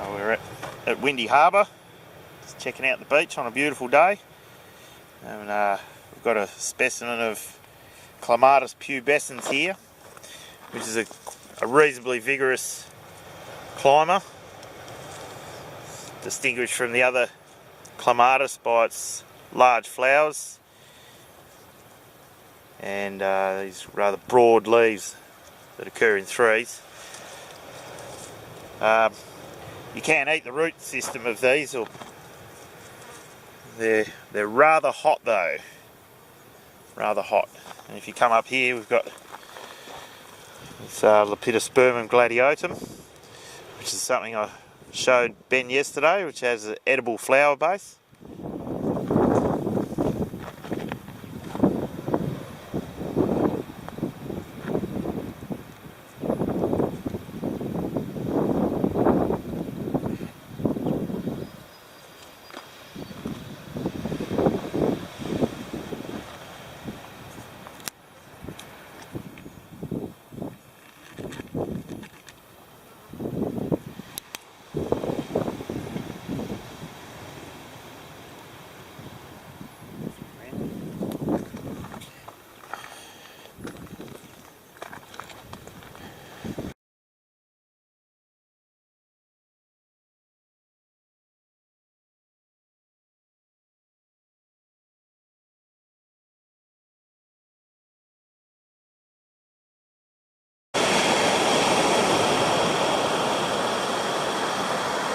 We're at Windy Harbour, just checking out the beach on a beautiful day, and we've got a specimen of Clematis pubescens here, which is a reasonably vigorous climber, distinguished from the other Clematis by its large flowers and these rather broad leaves that occur in threes. You can eat the root system of these, or they're rather hot though, rather hot. And if you come up here, we've got this Lepidospermum gladiotum, which is something I showed Ben yesterday, which has an edible flower base.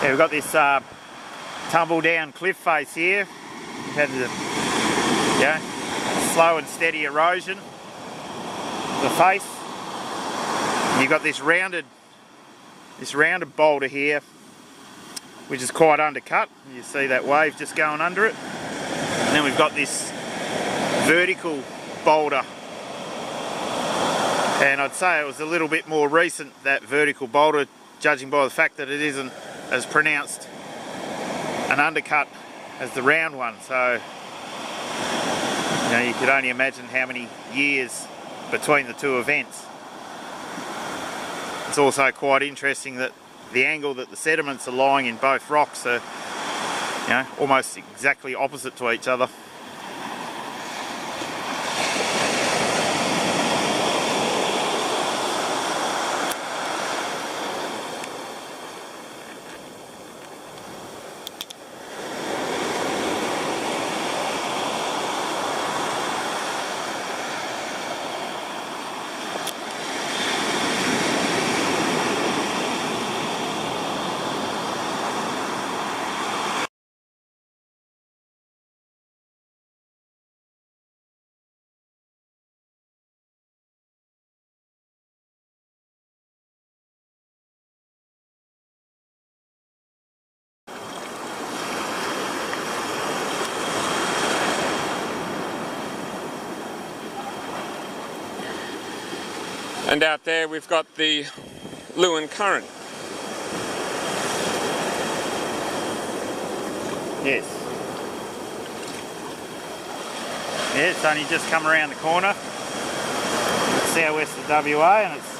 Yeah, we've got this tumble down cliff face here. We've had the slow and steady erosion of the face. And you've got this rounded boulder here, which is quite undercut. You see that wave just going under it. And then we've got this vertical boulder. And I'd say it was a little bit more recent, that vertical boulder, judging by the fact that it isn't as pronounced an undercut as the round one. So you could only imagine how many years between the two events. It's also quite interesting that the angle that the sediments are lying in both rocks are almost exactly opposite to each other. And out there we've got the Lewin Current. Yes. Yeah, it's only just come around the corner. It's southwest of WA and it's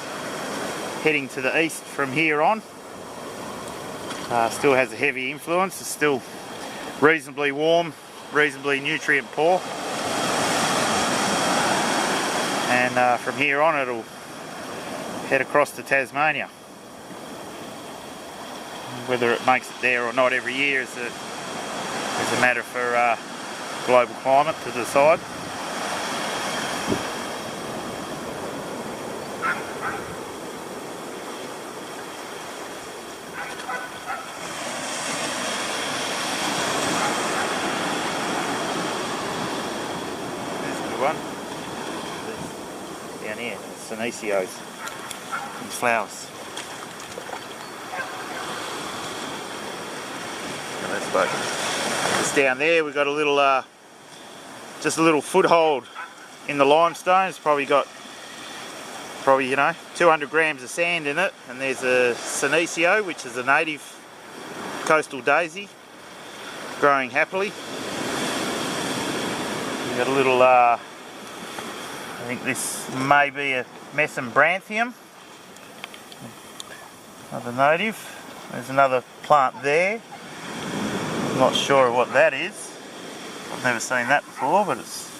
heading to the east from here on. Still has a heavy influence. It's still reasonably warm, reasonably nutrient poor. And from here on it'll head across to Tasmania. Whether it makes it there or not every year is a matter for global climate to decide. There's a good one. Down here, Senesio's. These flowers. And that's like just down there. We've got a little, just a little foothold in the limestone. It's probably got 200 grams of sand in it. And there's a Senesio, which is a native coastal daisy, growing happily. We've got a little, I think this may be a Mesembranthium. Another native. There's another plant there. I'm not sure what that is. I've never seen that before, but it's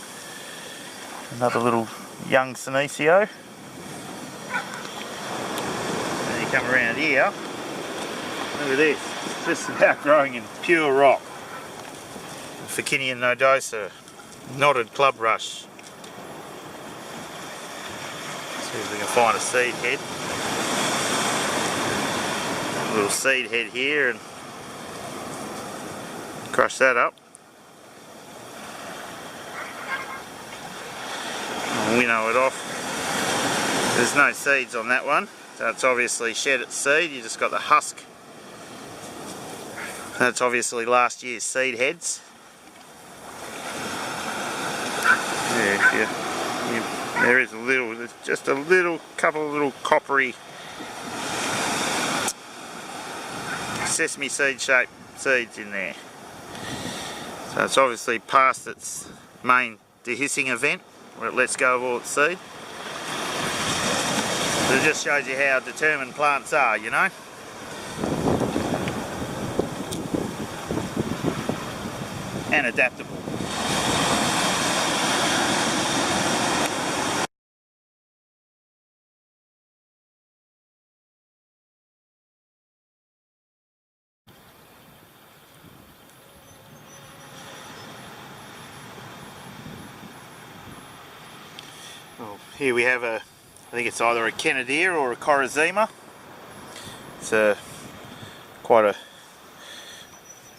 another little young Senecio. And you come around here, look at this, it's just about growing in pure rock. Ficinian nodosa, knotted club rush. See if we can find a seed head. A little seed head here and crush that up. And winnow it off. There's no seeds on that one, so it's obviously shed its seed. You just got the husk. That's obviously last year's seed heads. Yeah, there is a little, there's just a little, couple of little coppery sesame seed shaped seeds in there. So it's obviously past its main dehissing event where it lets go of all its seed. So it just shows you how determined plants are, you know. And adaptable. Well, here we have I think it's either a Canadier or a Corazima. It's quite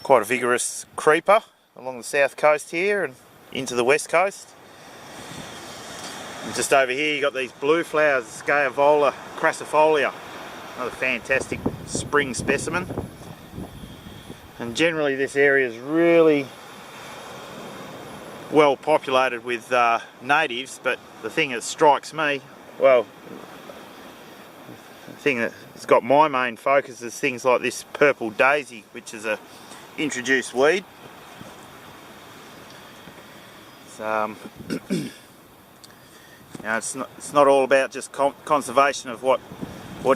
a vigorous creeper along the south coast here and into the west coast. And just over here you got these blue flowers, Scaevola crassifolia, another fantastic spring specimen. And generally this area is really well populated with natives, but the thing that strikes me, well, the thing that has got my main focus is things like this purple daisy, which is a introduced weed. You know, it's not all about just conservation of what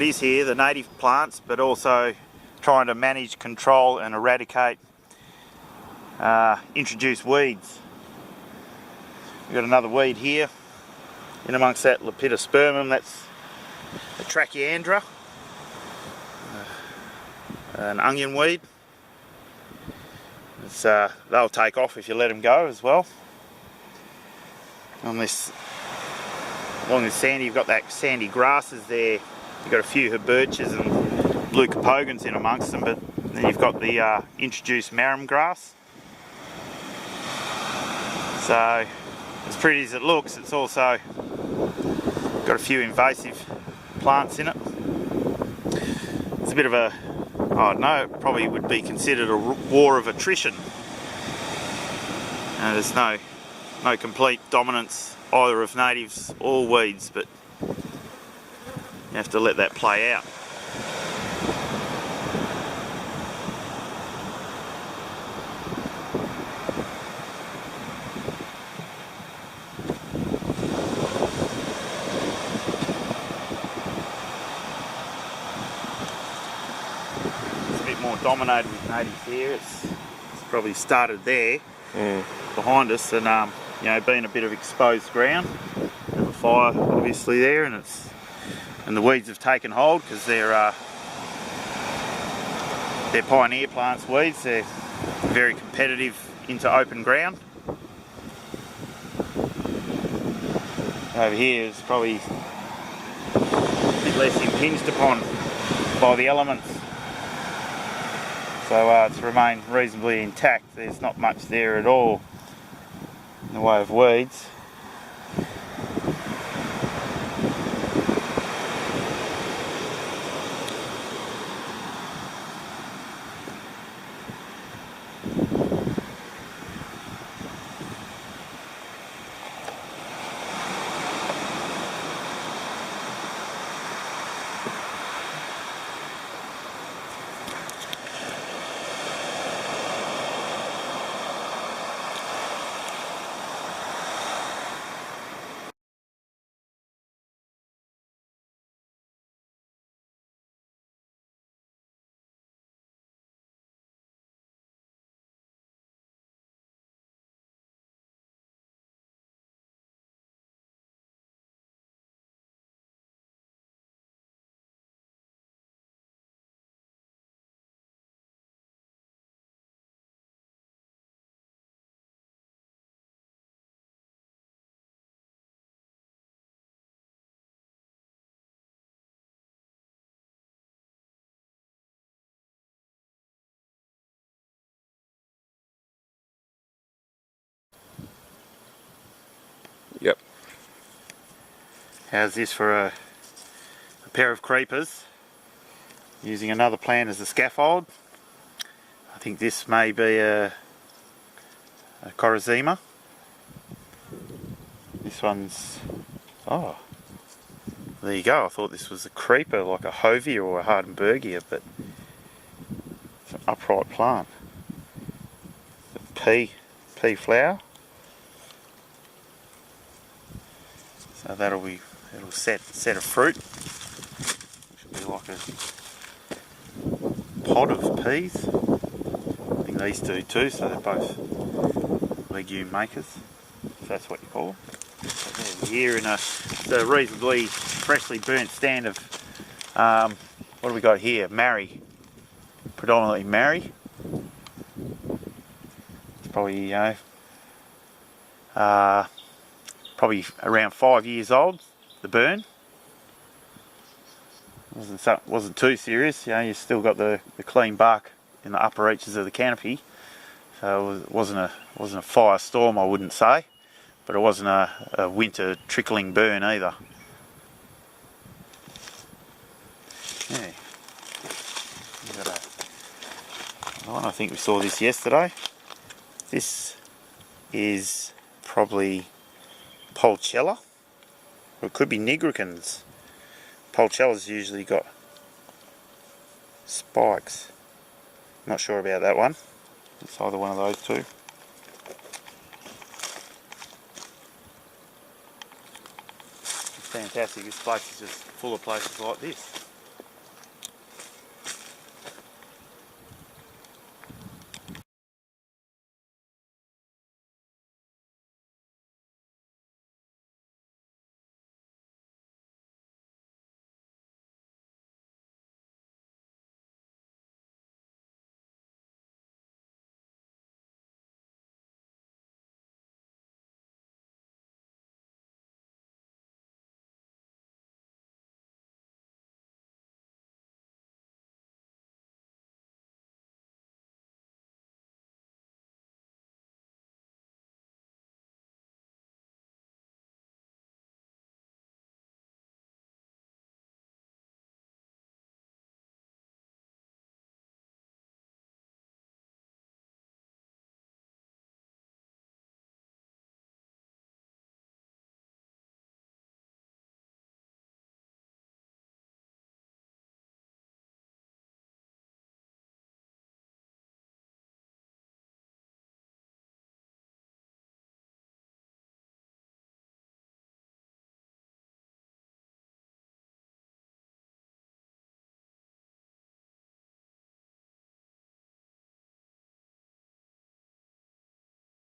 is here, the native plants, but also trying to manage, control and eradicate introduced weeds. We've got another weed here in amongst that Lepidospermum, that's a Trachyandra, an onion weed. They'll take off if you let them go as well. Along this sandy, you've got that sandy grasses there. You've got a few herberches and leucopogons in amongst them, but then you've got the introduced marram grass. So, as pretty as it looks, it's also got a few invasive plants in it. It's a bit of a, I don't know, it probably would be considered a war of attrition. There's no complete dominance either of natives or weeds, but you have to let that play out. It's a bit more dominated with natives here. It's probably started there behind us, and you know, being a bit of exposed ground. Have a fire obviously there, and the weeds have taken hold because they're pioneer plants weeds. They're very competitive into open ground. Over here is probably a bit less impinged upon by the elements, so it's remained reasonably intact. There's not much there at all in the way of weeds. How's this for a pair of creepers? Using another plant as a scaffold. I think this may be a Corazima. This one's, oh, there you go. I thought this was a creeper like a Hovia or a Hardenbergia, but it's an upright plant. Pea flower. So it'll set a fruit. Should be like a pod of peas. I think these do too, so they're both legume makers. So that's what you call them. So there we're here in a reasonably freshly burnt stand of, what do we got here? Marri. Predominantly Marri. It's probably, you know, probably around 5 years old, the burn. Wasn't too serious, you know, you still got the clean bark in the upper reaches of the canopy. So it wasn't a firestorm, I wouldn't say, but it wasn't a winter trickling burn either. Yeah. Got another one. I think we saw this yesterday. This is probably Pulchella, or it could be nigricans. Pulchella's usually got spikes. Not sure about that one. It's either one of those two. It's fantastic. This place is just full of places like this.